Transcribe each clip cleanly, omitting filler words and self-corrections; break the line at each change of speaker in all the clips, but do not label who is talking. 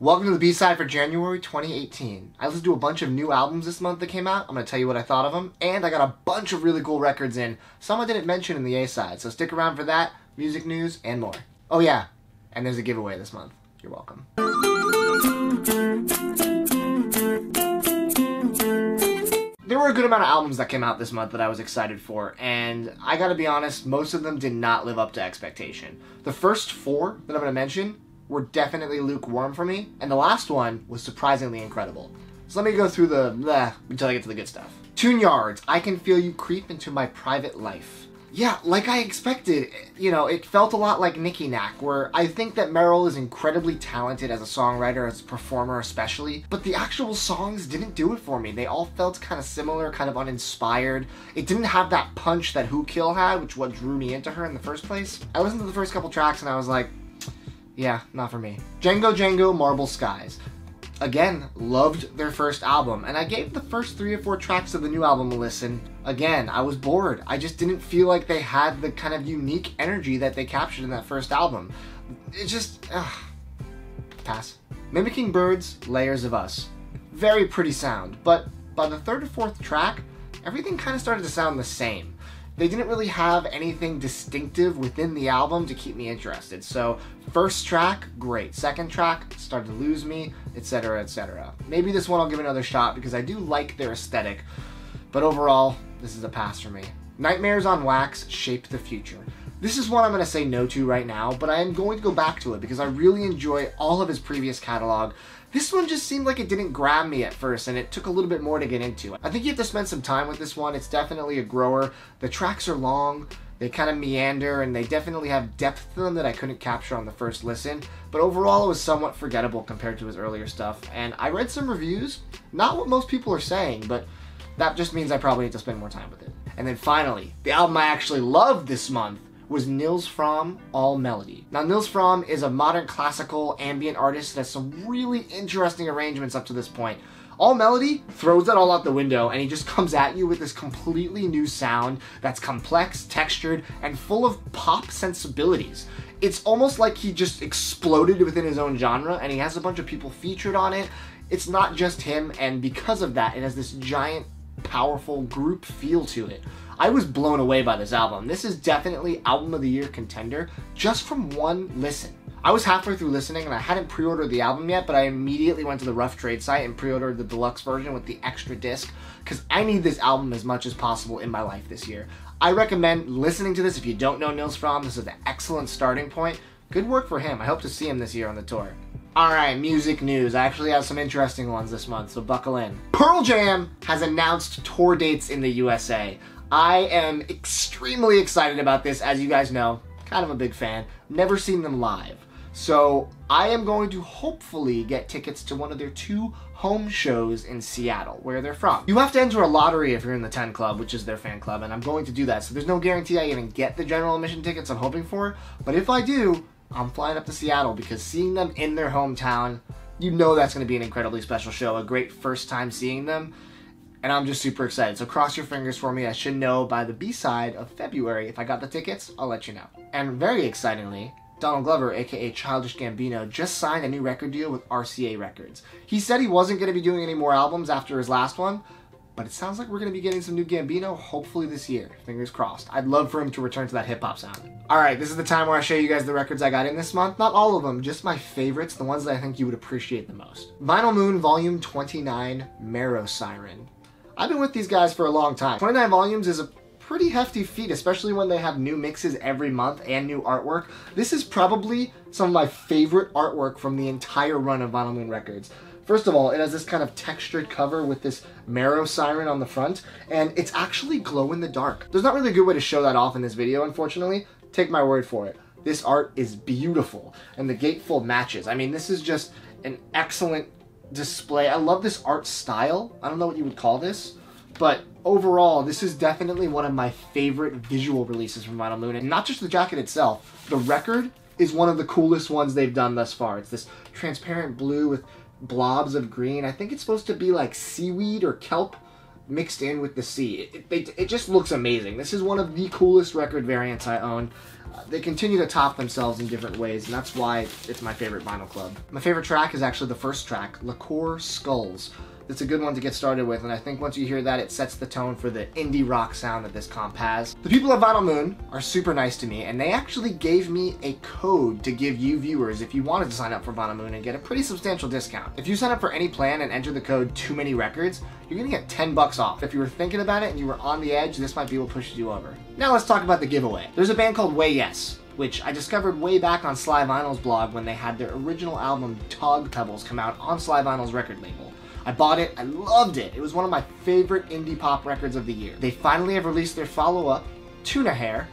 Welcome to the B-side for January 2018. I listened to a bunch of new albums this month that came out. I'm going to tell you what I thought of them, and I got a bunch of really cool records in. Some I didn't mention in the A-side, so stick around for that, music news, and more. Oh yeah, and there's a giveaway this month. You're welcome. There were a good amount of albums that came out this month that I was excited for, and I gotta be honest, most of them did not live up to expectation. The first four that I'm going to mention were definitely lukewarm for me, and the last one was surprisingly incredible. So let me go through the bleh until I get to the good stuff. Tune Yards, I Can Feel You Creep Into My Private Life. Yeah, like I expected, you know, it felt a lot like Nicky Knack, where I think that Marrow is incredibly talented as a songwriter, as a performer especially, but the actual songs didn't do it for me. They all felt kind of similar, kind of uninspired. It didn't have that punch that Who Kill had, which what drew me into her in the first place. I listened to the first couple tracks and I was like, yeah, not for me. Django, Marble Skies. Again, loved their first album, and I gave the first 3 or 4 tracks of the new album a listen. Again, I was bored. I just didn't feel like they had the kind of unique energy that they captured in that first album. It just, pass. Mimicking Birds, Layers of Us. Very pretty sound, but by the 3rd or 4th track, everything kind of started to sound the same. They didn't really have anything distinctive within the album to keep me interested. So, first track, great. Second track, started to lose me, etc., etc. Maybe this one I'll give another shot because I do like their aesthetic. But overall, this is a pass for me. Nightmares on Wax, Shape the Future. This is one I'm going to say no to right now, but I am going to go back to it because I really enjoy all of his previous catalog. This one just seemed like it didn't grab me at first, and it took a little bit more to get into. I think you have to spend some time with this one. It's definitely a grower. The tracks are long, they kind of meander, and they definitely have depth to them that I couldn't capture on the first listen. But overall, it was somewhat forgettable compared to his earlier stuff. And I read some reviews, not what most people are saying, but that just means I probably need to spend more time with it. And then finally, the album I actually loved this month was Nils Frahm, All Melody. Now, Nils Frahm is a modern classical ambient artist that has some really interesting arrangements up to this point. All Melody throws that all out the window, and he just comes at you with this completely new sound that's complex, textured, and full of pop sensibilities. It's almost like he just exploded within his own genre, and he has a bunch of people featured on it. It's not just him, and because of that, it has this giant, powerful group feel to it. I was blown away by this album. This is definitely Album of the Year contender just from one listen. I was halfway through listening and I hadn't pre-ordered the album yet, but I immediately went to the Rough Trade site and pre-ordered the deluxe version with the extra disc because I need this album as much as possible in my life this year. I recommend listening to this if you don't know Nils Frahm. This is an excellent starting point. Good work for him. I hope to see him this year on the tour. Alright, music news. I actually have some interesting ones this month, so buckle in. Pearl Jam has announced tour dates in the USA. I am extremely excited about this, as you guys know. Kind of a big fan. Never seen them live. So I am going to hopefully get tickets to one of their 2 home shows in Seattle, where they're from. You have to enter a lottery if you're in the 10 Club, which is their fan club, and I'm going to do that. So there's no guarantee I even get the general admission tickets I'm hoping for, but if I do, I'm flying up to Seattle because seeing them in their hometown, you know that's going to be an incredibly special show, a great first time seeing them. And I'm just super excited. So cross your fingers for me. I should know by the B-side of February. If I got the tickets, I'll let you know. And very excitingly, Donald Glover, aka Childish Gambino, just signed a new record deal with RCA Records. He said he wasn't going to be doing any more albums after his last one, but it sounds like we're going to be getting some new Gambino hopefully this year. Fingers crossed. I'd love for him to return to that hip-hop sound. Alright, this is the time where I show you guys the records I got in this month. Not all of them, just my favorites, the ones that I think you would appreciate the most. Vinyl Moon Volume 29, Marrow Siren. I've been with these guys for a long time. 29 volumes is a pretty hefty feat, especially when they have new mixes every month and new artwork. This is probably some of my favorite artwork from the entire run of Vinyl Moon records. First of all, it has this kind of textured cover with this Marrow Siren on the front, and it's actually glow in the dark. There's not really a good way to show that off in this video, unfortunately. Take my word for it. This art is beautiful, and the gatefold matches. I mean, this is just an excellent display. I love this art style. I don't know what you would call this, but overall, this is definitely one of my favorite visual releases from Vinyl Moon. And not just the jacket itself, the record is one of the coolest ones they've done thus far. It's this transparent blue with blobs of green. I think it's supposed to be like seaweed or kelp mixed in with the C. It just looks amazing. This is one of the coolest record variants I own. They continue to top themselves in different ways, and that's why it's my favorite vinyl club. My favorite track is actually the first track, Liqueur Skulls. It's a good one to get started with, and I think once you hear that, it sets the tone for the indie rock sound that this comp has. The people at Vinyl Moon are super nice to me, and they actually gave me a code to give you viewers if you wanted to sign up for Vinyl Moon and get a pretty substantial discount. If you sign up for any plan and enter the code Too Many Records, you're gonna get 10 bucks off. If you were thinking about it and you were on the edge, this might be what pushes you over. Now let's talk about the giveaway. There's a band called Way Yes, which I discovered way back on Sly Vinyl's blog when they had their original album Tog Pebbles come out on Sly Vinyl's record label. I bought it, I loved it. It was one of my favorite indie pop records of the year. They finally have released their follow-up, Tuna Hair,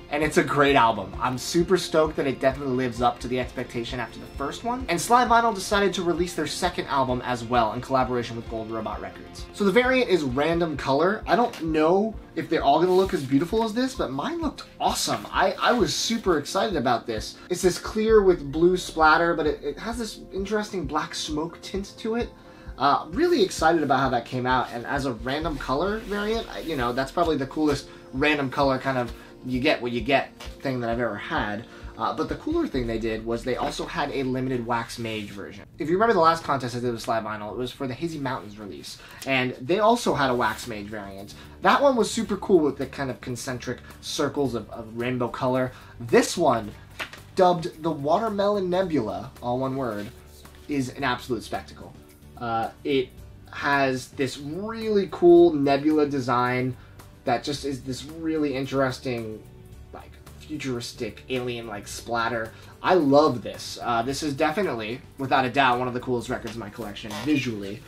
and it's a great album. I'm super stoked that it definitely lives up to the expectation after the first one. And Sly Vinyl decided to release their second album as well in collaboration with Gold Robot Records. So the variant is random color. I don't know if they're all gonna look as beautiful as this, but mine looked awesome. I was super excited about this. It's this clear with blue splatter, but it has this interesting black smoke tint to it. Really excited about how that came out, and as a random color variant, you know, that's probably the coolest random color kind of you get what you get thing that I've ever had. But the cooler thing they did was they also had a limited Wax Mage version. If you remember the last contest I did with Sly Vinyl, it was for the Hazy Mountains release, and they also had a Wax Mage variant. That one was super cool with the kind of concentric circles of rainbow color. This one, dubbed the Watermelon Nebula, all one word, is an absolute spectacle. It has this really cool nebula design that just is this really interesting, like, futuristic, alien-like splatter. I love this. This is definitely, without a doubt, one of the coolest records in my collection, visually.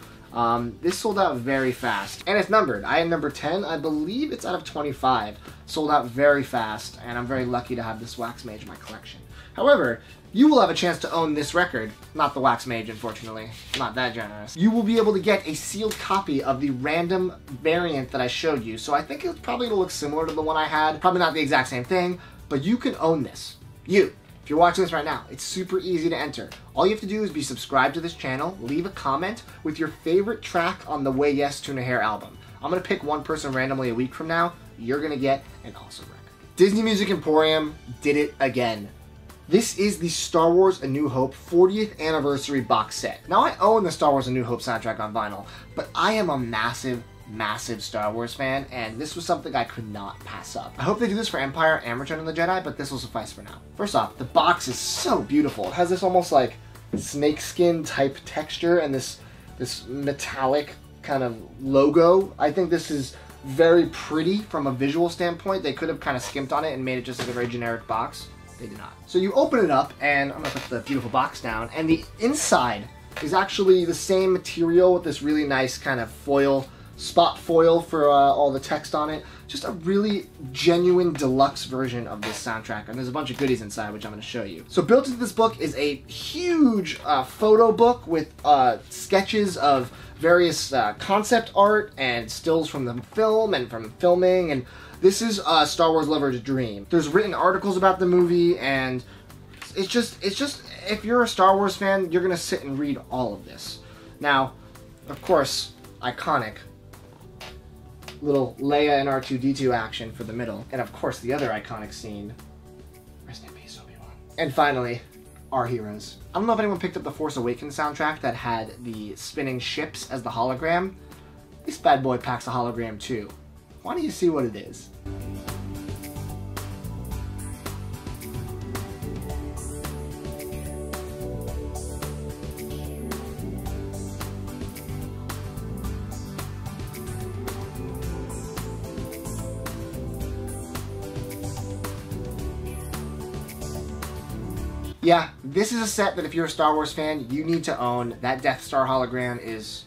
This sold out very fast, and it's numbered. I am number 10. I believe it's out of 25. Sold out very fast, and I'm very lucky to have this Wax Mage in my collection. However, you will have a chance to own this record, not the Wax Mage, unfortunately. Not that generous. You will be able to get a sealed copy of the random variant that I showed you, so I think it's probably going to look similar to the one I had. Probably not the exact same thing, but you can own this. You. If you're watching this right now, it's super easy to enter. All you have to do is be subscribed to this channel, leave a comment with your favorite track on the Way Yes Tuna Hair album. I'm going to pick one person randomly a week from now. You're going to get an awesome record. Disney Music Emporium did it again. This is the Star Wars A New Hope 40th Anniversary box set. Now, I own the Star Wars A New Hope soundtrack on vinyl, but I am a massive Star Wars fan, and this was something I could not pass up. I hope they do this for Empire and Return of the Jedi, but this will suffice for now. First off, the box is so beautiful. It has this almost like snakeskin type texture and this metallic kind of logo. I think this is very pretty from a visual standpoint. They could have kind of skimped on it and made it just like a very generic box. They did not. So you open it up, and I'm gonna put the beautiful box down, and the inside is actually the same material with this really nice kind of foil, spot foil for all the text on it. Just a really genuine deluxe version of this soundtrack, and there's a bunch of goodies inside, which I'm gonna show you. So built into this book is a huge photo book with sketches of various concept art and stills from the film and from filming, and this is a Star Wars lover's dream. There's written articles about the movie, and it's just, if you're a Star Wars fan, you're gonna sit and read all of this. Now, of course, iconic little Leia and R2-D2 action for the middle, and of course the other iconic scene, rest in peace, Obi-Wan. And finally, our heroes. I don't know if anyone picked up the Force Awakens soundtrack that had the spinning ships as the hologram. This bad boy packs a hologram too. Why don't you see what it is? Yeah, this is a set that if you're a Star Wars fan, you need to own. That Death Star hologram is...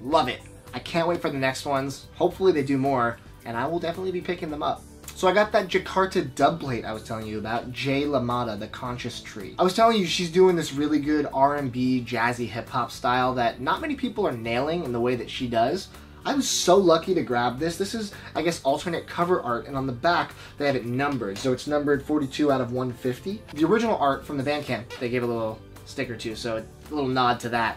love it. I can't wait for the next ones. Hopefully they do more, and I will definitely be picking them up. So I got that Jakarta dub plate I was telling you about, J.Lamotta, the Conscious Tree. I was telling you she's doing this really good R&B, jazzy hip-hop style that not many people are nailing in the way that she does. I was so lucky to grab this. This is, I guess, alternate cover art, and on the back, they have it numbered. So it's numbered 42 out of 150. The original art from the Bandcamp, they gave a little sticker to, so a little nod to that.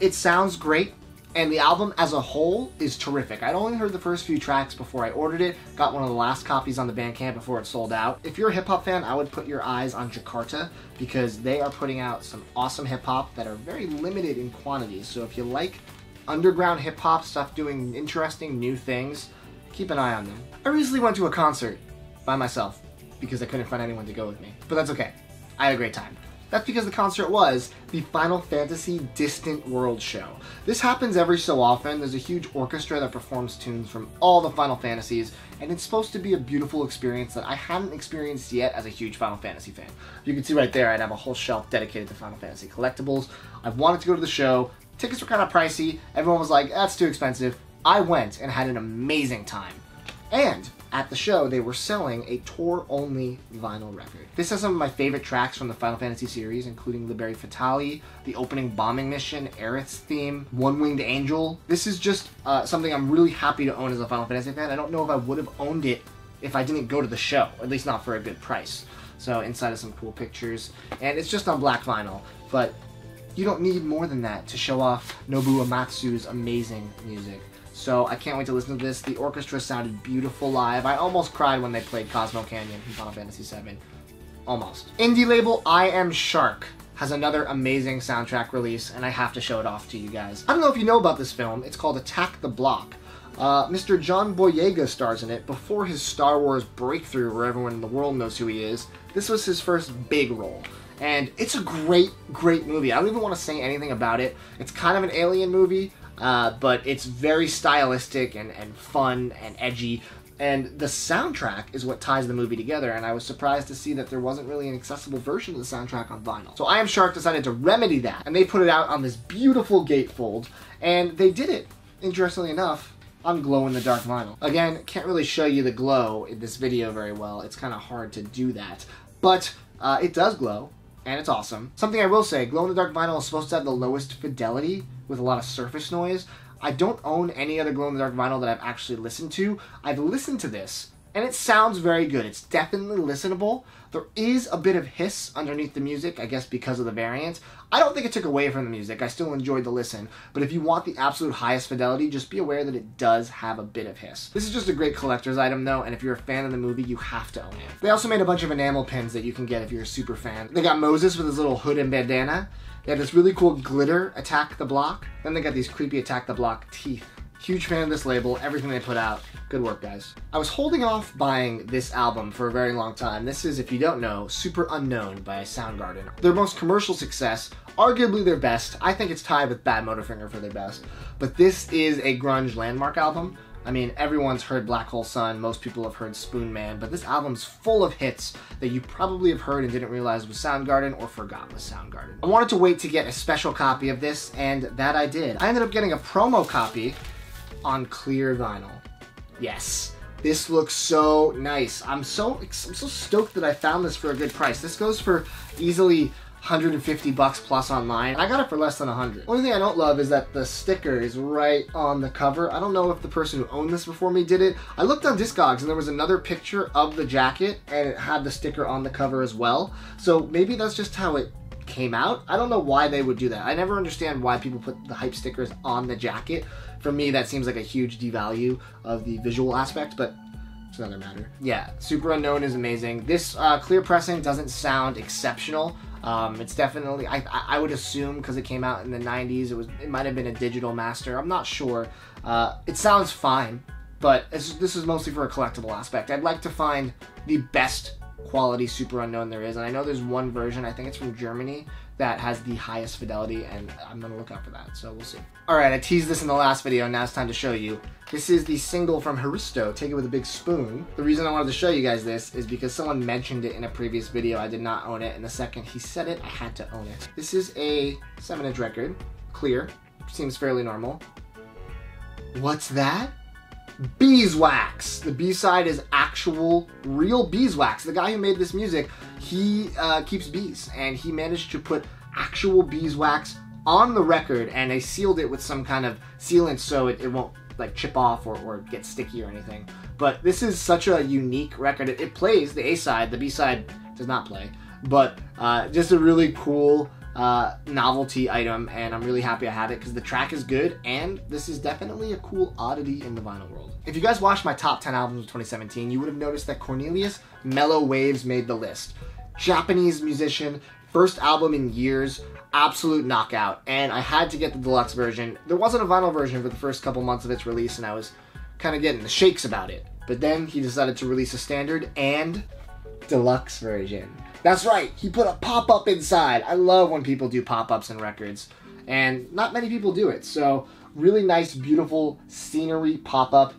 It sounds great. And the album as a whole is terrific. I'd only heard the first few tracks before I ordered it, got one of the last copies on the Bandcamp before it sold out. If you're a hip-hop fan, I would put your eyes on Jakarta because they are putting out some awesome hip-hop that are very limited in quantities. So if you like underground hip-hop stuff doing interesting new things, keep an eye on them. I recently went to a concert by myself because I couldn't find anyone to go with me, but that's okay. I had a great time. That's because the concert was the Final Fantasy Distant World show. This happens every so often. There's a huge orchestra that performs tunes from all the Final Fantasies, and it's supposed to be a beautiful experience that I hadn't experienced yet as a huge Final Fantasy fan. You can see right there, I'd have a whole shelf dedicated to Final Fantasy collectibles. I've wanted to go to the show. Tickets were kind of pricey. Everyone was like, that's too expensive. I went and had an amazing time. And at the show, they were selling a tour-only vinyl record. This has some of my favorite tracks from the Final Fantasy series, including Liberi Fatali, the opening bombing mission, Aerith's theme, One-Winged Angel. This is just something I'm really happy to own as a Final Fantasy fan. I don't know if I would have owned it if I didn't go to the show, at least not for a good price. So inside is some cool pictures, and it's just on black vinyl, but you don't need more than that to show off Nobuo Uematsu's amazing music. So I can't wait to listen to this. The orchestra sounded beautiful live. I almost cried when they played Cosmo Canyon from Final Fantasy VII. Almost. Indie label I Am Shark has another amazing soundtrack release, and I have to show it off to you guys. I don't know if you know about this film. It's called Attack the Block. Mr. John Boyega stars in it before his Star Wars breakthrough where everyone in the world knows who he is. This was his first big role. And it's a great, great movie. I don't even want to say anything about it. It's kind of an alien movie. But it's very stylistic and fun and edgy, and the soundtrack is what ties the movie together, and I was surprised to see that there wasn't really an accessible version of the soundtrack on vinyl. So I Am Shark decided to remedy that, and they put it out on this beautiful gatefold, and they did it, interestingly enough, on glow-in-the-dark vinyl. Again, can't really show you the glow in this video very well. It's kind of hard to do that, but it does glow. And it's awesome. Something I will say, glow-in-the-dark vinyl is supposed to have the lowest fidelity with a lot of surface noise. I don't own any other glow-in-the-dark vinyl that I've actually listened to. I've listened to this, and it sounds very good. It's definitely listenable. There is a bit of hiss underneath the music, I guess because of the variant. I don't think it took away from the music. I still enjoyed the listen. But if you want the absolute highest fidelity, just be aware that it does have a bit of hiss. This is just a great collector's item though, and if you're a fan of the movie, you have to own it. They also made a bunch of enamel pins that you can get if you're a super fan. They got Moses with his little hood and bandana. They have this really cool glitter Attack the Block. Then they got these creepy Attack the Block teeth. Huge fan of this label, everything they put out. Good work, guys. I was holding off buying this album for a very long time. This is, if you don't know, Superunknown by Soundgarden. Their most commercial success, arguably their best. I think it's tied with Bad Motorfinger for their best. But this is a grunge landmark album. I mean, everyone's heard Black Hole Sun, most people have heard Spoon Man, but this album's full of hits that you probably have heard and didn't realize was Soundgarden or forgot was Soundgarden. I wanted to wait to get a special copy of this, and that I did. I ended up getting a promo copy on clear vinyl. Yes, this looks so nice. I'm so stoked that I found this for a good price. This goes for easily 150 bucks plus online. I got it for less than 100. Only thing I don't love is that the sticker is right on the cover. I don't know if the person who owned this before me did it. I looked on Discogs and there was another picture of the jacket and it had the sticker on the cover as well. So maybe that's just how it came out. I don't know why they would do that. I never understand why people put the hype stickers on the jacket. For me, that seems like a huge devalue of the visual aspect, but it's another matter. Yeah, Superunknown is amazing. This clear pressing doesn't sound exceptional. It's definitely, I would assume, because it came out in the 90s, it might have been a digital master. I'm not sure. It sounds fine, but this is mostly for a collectible aspect. I'd like to find the best quality Superunknown there is, and I know there's one version, I think it's from Germany, that has the highest fidelity, and I'm gonna look out for that, so we'll see. Alright, I teased this in the last video, and now it's time to show you. This is the single from Hristo, Take It With a Big Spoon. The reason I wanted to show you guys this is because someone mentioned it in a previous video. I did not own it, and the second he said it, I had to own it. This is a 7-inch record, clear, seems fairly normal. What's that? Beeswax! The B-side is actual, real beeswax. The guy who made this music, he keeps bees, and he managed to put actual beeswax on the record, and they sealed it with some kind of sealant so it won't like chip off or get sticky or anything. But this is such a unique record. It plays the A-side, the B-side does not play, but just a really cool novelty item, and I'm really happy I have it because the track is good, and this is definitely a cool oddity in the vinyl world. If you guys watched my top 10 albums of 2017, you would have noticed that Cornelius' Mellow Waves made the list. Japanese musician, first album in years, absolute knockout, and I had to get the deluxe version. There wasn't a vinyl version for the first couple months of its release, and I was kind of getting the shakes about it. But then he decided to release a standard and deluxe version. That's right, he put a pop-up inside. I love when people do pop-ups in records, and not many people do it. So really nice, beautiful scenery pop-up.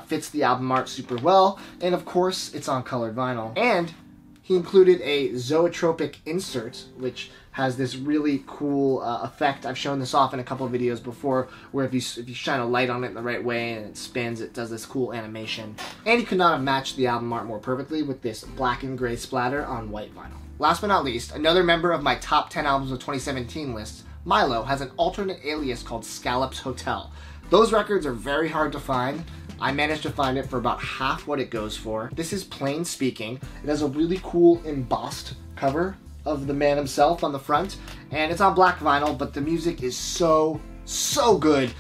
Fits the album art super well, and of course it's on colored vinyl. And he included a zoetropic insert, which has this really cool effect. I've shown this off in a couple of videos before, where if you shine a light on it in the right way and it spins, it does this cool animation. And he could not have matched the album art more perfectly with this black and gray splatter on white vinyl. Last but not least, another member of my top 10 albums of 2017 list, Milo, has an alternate alias called Scallops Hotel. Those records are very hard to find. I managed to find it for about half what it goes for. This is Plain Speaking. It has a really cool embossed cover of the man himself on the front, and it's on black vinyl, but the music is so good.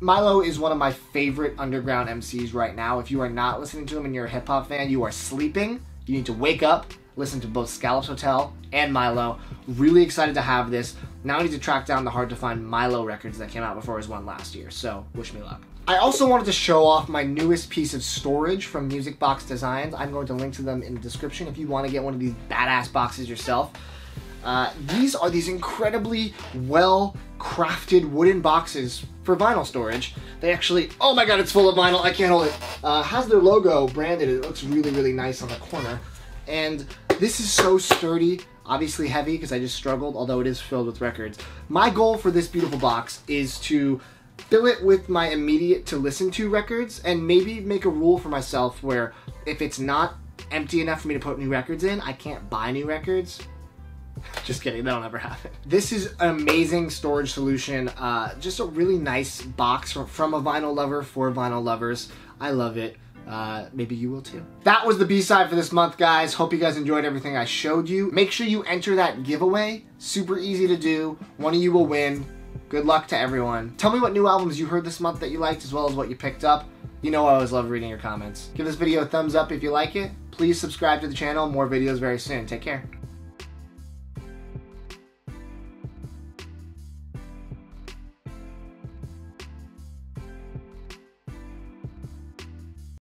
Milo is one of my favorite underground MCs right now. If you are not listening to him and you're a hip-hop fan, you are sleeping. You need to wake up, listen to both Scallops Hotel and Milo. Really excited to have this. Now I need to track down the hard-to-find Milo records that came out before his one last year, so wish me luck. I also wanted to show off my newest piece of storage from Music Box Designs. I'm going to link to them in the description if you want to get one of these badass boxes yourself. These are these incredibly well-crafted wooden boxes for vinyl storage. They actually, oh my god, it's full of vinyl, I can't hold it. Has their logo branded, it looks really, really nice on the corner. And this is so sturdy, obviously heavy because I just struggled, although it is filled with records. My goal for this beautiful box is to fill it with my immediate to listen to records, and maybe make a rule for myself where if it's not empty enough for me to put new records in, I can't buy new records. Just kidding, that'll never happen. This is an amazing storage solution. Just a really nice box from a vinyl lover for vinyl lovers. I love it. Maybe you will too. That was the B-side for this month, guys. Hope you guys enjoyed everything I showed you. Make sure you enter that giveaway. Super easy to do. One of you will win. Good luck to everyone. Tell me what new albums you heard this month that you liked, as well as what you picked up. You know I always love reading your comments. Give this video a thumbs up if you like it. Please subscribe to the channel. More videos very soon. Take care.